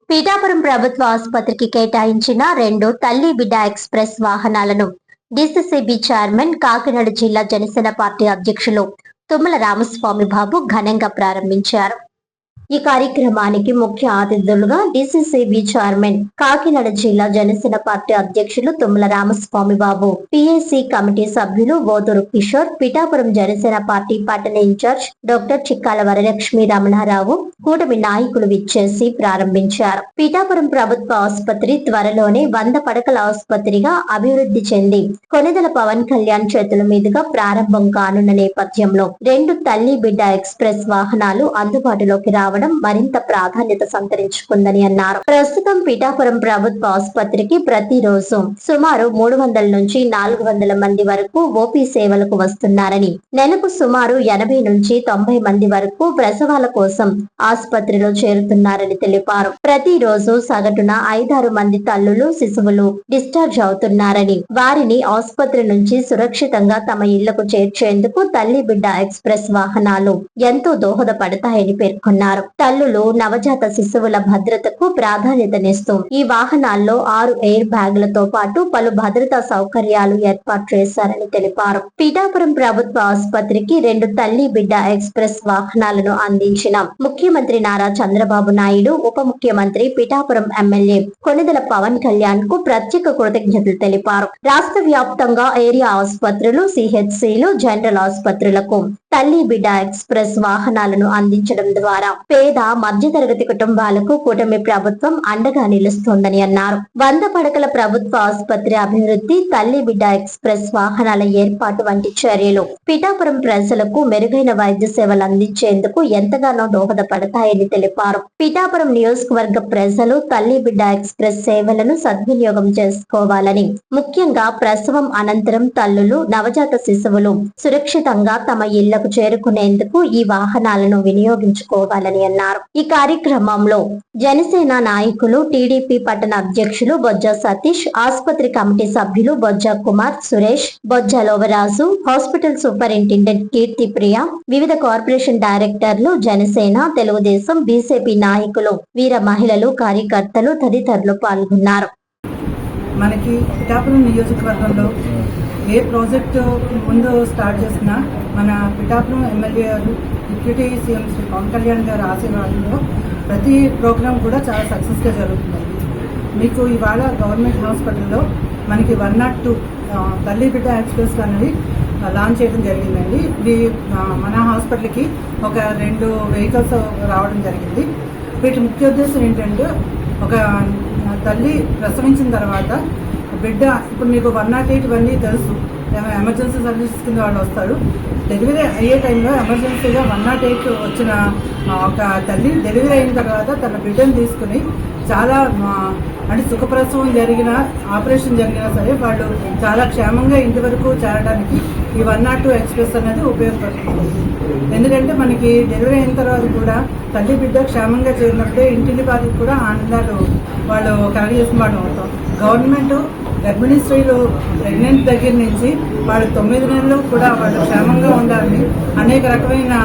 పీఠాపురం ప్రభుత్వ ఆసుపత్రికి కేటాయించిన 2 తల్లి బిడ్డ ఎక్స్ప్రెస్ వాహనాలను డీసీసీబీ చైర్మన్, కాకినాడ జిల్లా జనసేన పార్టీ అధ్యక్షులు తుమ్మల రామస్వామి బాబు ఘనంగా ప్రారంభించారు. ఈ కార్యక్రమానికి ముఖ్య అతిథులుగా డీసీసీబీ చైర్మన్, కాకినాడ జిల్లా జనసేన పార్టీ అధ్యక్షులు తుమ్మల రామస్వామి బాబు, పీఏసీ కమిటీ సభ్యులు ఓదూరు కిషోర్, పిఠాపురం జనసేన పార్టీ పట్టణ ఇన్ఛార్జ్ డాక్టర్ చిక్కాల వరలక్ష్మి రమణారావు, కూటమి నాయకులు విచ్చేసి ప్రారంభించారు. పిఠాపురం ప్రభుత్వ ఆసుపత్రి త్వరలోనే 100 పడకల ఆసుపత్రిగా అభివృద్ధి చెంది కొనిదెల పవన్ కళ్యాణ్ చేతుల మీదుగా ప్రారంభం కానున్న నేపథ్యంలో 2 తల్లి బిడ్డ ఎక్స్ప్రెస్ వాహనాలు అందుబాటులోకి రావడం మరింత ప్రాధాన్యత సంతరించుకుందని అన్నారు. ప్రస్తుతం పిఠాపురం ప్రభుత్వ ఆసుపత్రికి ప్రతిరోజు సుమారు 300 నుంచి 400 మంది వరకు ఓపీ సేవలకు వస్తున్నారని, నెలకు సుమారు 80 నుంచి 90 మంది వరకు ప్రసవాల కోసం ఆసుపత్రిలో చేరుతున్నారని తెలిపారు. ప్రతిరోజు సగటున 5-6 మంది తల్లులు, శిశువులు డిశ్చార్జ్ అవుతున్నారని, వారిని ఆసుపత్రి నుంచి సురక్షితంగా తమ ఇళ్లకు చేర్చేందుకు తల్లి బిడ్డ ఎక్స్ప్రెస్ వాహనాలు ఎంతో దోహదపడతాయని పేర్కొన్నారు. తల్లులు, నవజాత శిశువుల భద్రతకు ప్రాధాన్యతనిస్తూ ఈ వాహనాల్లో 6 ఎయిర్ బ్యాగులతో పాటు పలు భద్రతా సౌకర్యాలు ఏర్పాటు చేశారని తెలిపారు. పీఠాపురం ప్రభుత్వ ఆసుపత్రికి 2 తల్లి బిడ్డ ఎక్స్ప్రెస్ వాహనాలను అందించిన ముఖ్యమంత్రి నారా చంద్రబాబు నాయుడు, ఉప ముఖ్యమంత్రి, పిఠాపురం ఎమ్మెల్యే కొనిదెల పవన్ కళ్యాణ్ కు ప్రత్యేక కృతజ్ఞతలు తెలిపారు. రాష్ట్ర వ్యాప్తంగా ఏరియా ఆసుపత్రులు, సిహెచ్సిలు, జనరల్ ఆసుపత్రులకు తల్లి బిడ్డ ఎక్స్ప్రెస్ వాహనాలను అందించడం ద్వారా పేద, మధ్యతరగతి కుటుంబాలకు కూటమి ప్రభుత్వం అండగా నిలుస్తోందని అన్నారు. 100 పడకల ప్రభుత్వ ఆసుపత్రి అభివృద్ధి, తల్లి బిడ్డ ఎక్స్ప్రెస్ వాహనాల ఏర్పాటు వంటి చర్యలు పిఠాపురం ప్రజలకు మెరుగైన వైద్య సేవలు అందించేందుకు ఎంతగానో దోహదపడతాయని తెలిపారు. పిఠాపురం నియోజకవర్గ ప్రజలు తల్లి బిడ్డ ఎక్స్ప్రెస్ సేవలను సద్వినియోగం చేసుకోవాలని, ముఖ్యంగా ప్రసవం అనంతరం తల్లులు, నవజాత శిశువులు సురక్షితంగా తమ ఇళ్లకు చేరుకునేందుకు ఈ వాహనాలను వినియోగించుకోవాలని అన్నారు. ఈ కార్యక్రమంలో జనసేన నాయకులు, టీడీపీ పట్టణ అధ్యక్షులు బొజ్జ సతీష్, ఆసుపత్రి కమిటీ సభ్యులు బొజ్జ కుమార్, సురేష్, బొజ్జ లోవరాజు, హాస్పిటల్ సూపరింటెండెంట్ కీర్తి ప్రియ, వివిధ కార్పొరేషన్ డైరెక్టర్లు, జనసేన, తెలుగుదేశం, బీజేపీ నాయకులు, వీర మహిళలు, కార్యకర్తలు తదితరులు పాల్గొన్నారు. మనకి పిఠాపురం నియోజకవర్గంలో ఏ ప్రాజెక్టు ముందు స్టార్ట్ చేసినా మన పిఠాపురం ఎమ్మెల్యే గారు, డిప్యూటీ సీఎం శ్రీ పవన్ కళ్యాణ్ గారు ఆశీర్వాదంలో ప్రతి ప్రోగ్రాం కూడా చాలా సక్సెస్గా జరుగుతుంది. మీకు ఇవాళ గవర్నమెంట్ హాస్పిటల్లో మనకి 102 తల్లి బిడ్డ ఎక్స్ప్రెస్ అనేది లాంచ్ చేయడం జరిగిందండి. ఇది మన హాస్పిటల్కి ఒక 2 వెహికల్స్ రావడం జరిగింది. వీటి ముఖ్య ఉద్దేశం ఏంటంటే, ఒక తల్లి ప్రసవించిన తర్వాత బిడ్డ, ఇప్పుడు మీకు 108 ఇవన్నీ తెలుసు, ఎమర్జెన్సీ సర్వీసెస్ కింద వాళ్ళు వస్తారు. డెలివరీ అయ్యే టైంలో ఎమర్జెన్సీగా 108 వచ్చిన ఒక తల్లి డెలివరీ అయిన తర్వాత తన బిడ్డను తీసుకుని చాలా అంటే సుఖప్రసవం జరిగిన, ఆపరేషన్ జరిగినా సరే వాళ్ళు చాలా క్షేమంగా ఇంటి వరకు చేరడానికి ఈ 102 ఎక్స్ప్రెస్ అనేది ఉపయోగపడుతుంది. ఎందుకంటే మనకి డెలివరీ అయిన తర్వాత కూడా తల్లి బిడ్డ క్షేమంగా చేరినప్పుడే ఇంటిని బాధకు కూడా ఆనందాలు వాళ్ళు కలగజేసిన వాళ్ళు అవుతాం. గవర్నమెంట్ గర్భిణీ స్త్రీలు ప్రెగ్నెంట్ దగ్గర నుంచి వాళ్ళు 9 నెలలు కూడా వాళ్ళు క్షేమంగా ఉండాలని అనేక రకమైన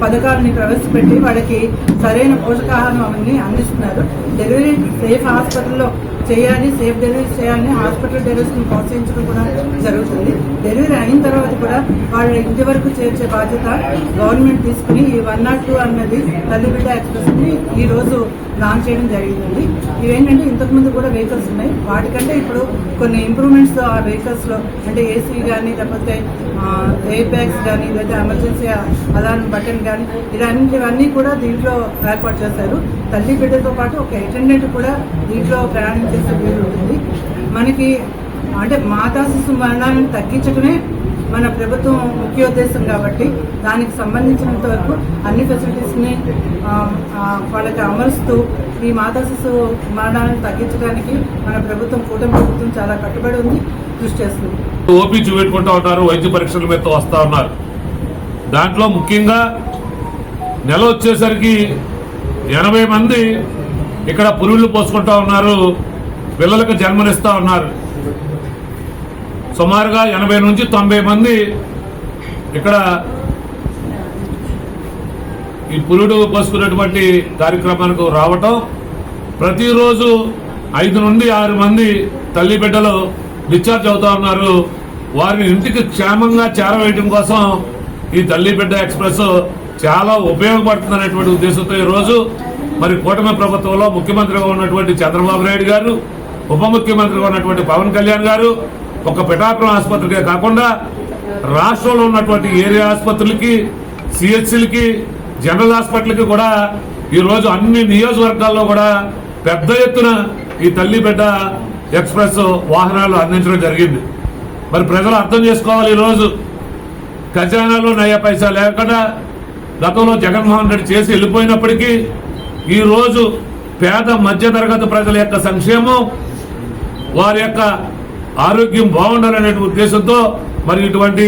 పథకాలని ప్రవేశపెట్టి వాళ్ళకి సరైన పోషకాహారం అవన్నీ అందిస్తున్నారు. డెలివరీ సేఫ్ హాస్పిటల్లో చేయాలి, సేఫ్ డెలివరీస్ చేయాలని హాస్పిటల్ డెలివరీస్ని ప్రోత్సహించడం కూడా జరుగుతుంది. డెలివరీ అయిన తర్వాత కూడా వాళ్ళ ఇంటి వరకు చేర్చే బాధ్యత గవర్నమెంట్ తీసుకుని ఈ 102 అన్నది తల్లి బిడ్డ ఎక్స్ప్రెస్ని ఈరోజు లాంచ్ చేయడం జరిగిందండి. ఇవేంటంటే ఇంతకుముందు కూడా వెహికల్స్ ఉన్నాయి, వాటికంటే ఇప్పుడు కొన్ని ఇంప్రూవ్మెంట్స్ ఆ వెహికల్స్లో, అంటే ఏసీ కానీ, లేకపోతే ఎయిర్ బ్యాగ్స్ కానీ, లేదా ఎమర్జెన్సీ అలారం బటన్ కానీ, ఇలాంటివన్నీ కూడా దీంట్లో ఏర్పాటు చేశారు. తల్లి బిడ్డతో పాటు ఒక అటెండెంట్ కూడా దీంట్లో ప్రయాణం చేసే వీలు ఉంటుంది. మనకి అంటే మాతా శిశు మరణాలను తగ్గించడమే మన ప్రభుత్వం ముఖ్యోద్దేశం కాబట్టి దానికి సంబంధించినంత వరకు అన్ని ఫెసిలిటీస్ని వాళ్ళకి అమరుస్తూ ఈ మాతా శిశు మరణాలను తగ్గించడానికి మన ప్రభుత్వం, కూటమి ప్రభుత్వం చాలా కట్టుబడి ఉంది, కృషి చేస్తుంది. ఓపీ చూపెట్టుకుంటా ఉన్నారు, వైద్య పరీక్షల మీద వస్తూ ఉన్నారు. దాంట్లో ముఖ్యంగా నెల వచ్చేసరికి 80 మంది ఇక్కడ పురుళ్ళు పోసుకుంటా ఉన్నారు, పిల్లలకు జన్మనిస్తూ ఉన్నారు. సుమారుగా 80 నుంచి 90 మంది ఇక్కడ ఈ పురుడు పోసుకున్నటువంటి కార్యక్రమానికి రావటం ప్రతిరోజు 5 నుండి 6 మంది తల్లి బిడ్డలు డిశ్చార్జ్ అవుతా ఉన్నారు. వారిని ఇంటికి క్షేమంగా చేరవేయడం కోసం ఈ తల్లి బిడ్డ ఎక్స్ప్రెస్ చాలా ఉపయోగపడుతుందనేటువంటి ఉద్దేశంతో ఈరోజు మరి కూటమి ప్రభుత్వంలో ముఖ్యమంత్రిగా ఉన్నటువంటి చంద్రబాబు నాయుడు గారు, ఉప ముఖ్యమంత్రిగా ఉన్నటువంటి పవన్ కళ్యాణ్ గారు ఒక పిఠాపురం ఆసుపత్రికే కాకుండా రాష్ట్రంలో ఉన్నటువంటి ఏరియా ఆసుపత్రులకి, సిహెచ్సిలకి, జనరల్ హాస్పిటల్కి కూడా ఈరోజు అన్ని నియోజకవర్గాల్లో కూడా పెద్ద ఎత్తున ఈ తల్లి బిడ్డ ఎక్స్ప్రెస్ వాహనాలు అందించడం జరిగింది. మరి ప్రజలు అర్థం చేసుకోవాలి, ఈరోజు ఖజానాలో నయ్య పైసా లేకుండా గతంలో జగన్మోహన్ రెడ్డి చేసి వెళ్ళిపోయినప్పటికీ ఈరోజు పేద మధ్యతరగతి ప్రజల యొక్క సంక్షేమం, వారి యొక్క ఆరోగ్యం బాగుండాలనే ఉద్దేశంతో మరి ఇటువంటి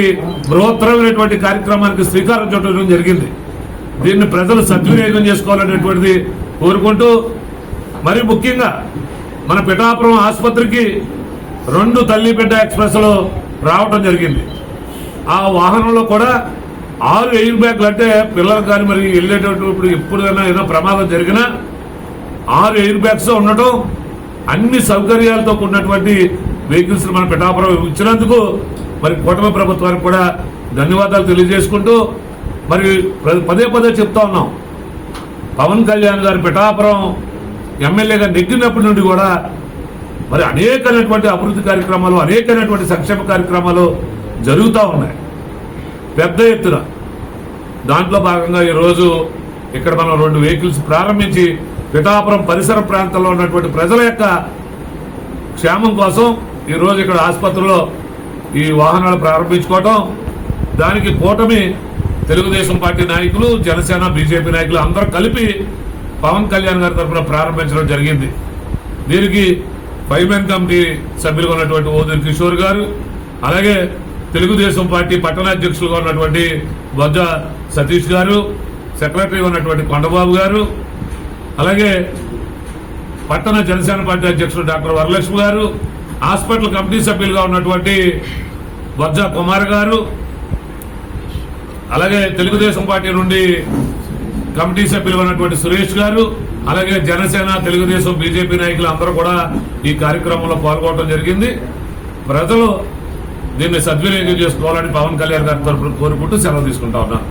బృహత్తరమైనటువంటి కార్యక్రమానికి శ్రీకారం చుట్టడం జరిగింది. దీన్ని ప్రజలు సద్వినియోగం చేసుకోవాలనేటువంటిది కోరుకుంటూ, మరి ముఖ్యంగా మన పిఠాపురం ఆసుపత్రికి 2 తల్లి బిడ్డ ఎక్స్ప్రెస్లు రావడం జరిగింది. ఆ వాహనంలో కూడా 6 ఎయిర్ బ్యాగ్లు, అంటే పిల్లలు కానీ మరి వెళ్ళేటప్పుడు ఎప్పుడైనా ఏదైనా ప్రమాదం జరిగినా 6 ఎయిర్ బ్యాగ్స్ ఉండటం, అన్ని సౌకర్యాలతో కూడినటువంటి వెహికల్స్ మన పిఠాపురం ఇచ్చినందుకు మరి కూటమి ప్రభుత్వానికి కూడా ధన్యవాదాలు తెలియజేసుకుంటూ, మరి పదే పదే చెప్తా ఉన్నాం, పవన్ కళ్యాణ్ గారు పిఠాపురం ఎమ్మెల్యేగా నెగ్గినప్పటి నుండి కూడా మరి అనేకమైనటువంటి అభివృద్ధి కార్యక్రమాలు, అనేకమైనటువంటి సంక్షేమ కార్యక్రమాలు జరుగుతూ ఉన్నాయి పెద్ద ఎత్తున. దాంట్లో భాగంగా ఈరోజు ఇక్కడ మనం 2 వెహికల్స్ ప్రారంభించి పిఠాపురం పరిసర ప్రాంతాల్లో ఉన్నటువంటి ప్రజల యొక్క క్షేమం కోసం ఈరోజు ఇక్కడ ఆసుపత్రిలో ఈ వాహనాలు ప్రారంభించుకోవటం, దానికి కూటమి తెలుగుదేశం పార్టీ నాయకులు, జనసేన, బీజేపీ నాయకులు అందరూ కలిపి పవన్ కళ్యాణ్ గారి తరఫున ప్రారంభించడం జరిగింది. దీనికి 5 మెన్ కమిటీ సభ్యులుగా ఉన్నటువంటి ఓదూరి కిషోర్ గారు, అలాగే తెలుగుదేశం పార్టీ పట్టణ అధ్యక్షులుగా ఉన్నటువంటి బొజ్జ సతీష్ గారు, సెక్రటరీగా ఉన్నటువంటి కొండబాబు గారు, అలాగే పట్టణ జనసేన పార్టీ అధ్యక్షులు డాక్టర్ వరలక్ష్మి గారు, హాస్పిటల్ కమిటీ సభ్యులుగా ఉన్నటువంటి బొజ్జ కుమార్ గారు, అలాగే తెలుగుదేశం పార్టీ నుండి కమిటీ సభ్యులుగా ఉన్నటువంటి సురేష్ గారు, అలాగే జనసేన, తెలుగుదేశం, బీజేపీ నాయకులు అందరూ కూడా ఈ కార్యక్రమంలో పాల్గొనడం జరిగింది. ప్రజలు దీన్ని సద్వినియోగం చేసుకోవాలని పవన్ కళ్యాణ్ గారి తరఫున కోరుకుంటూ సెలవు తీసుకుంటా ఉన్నాను.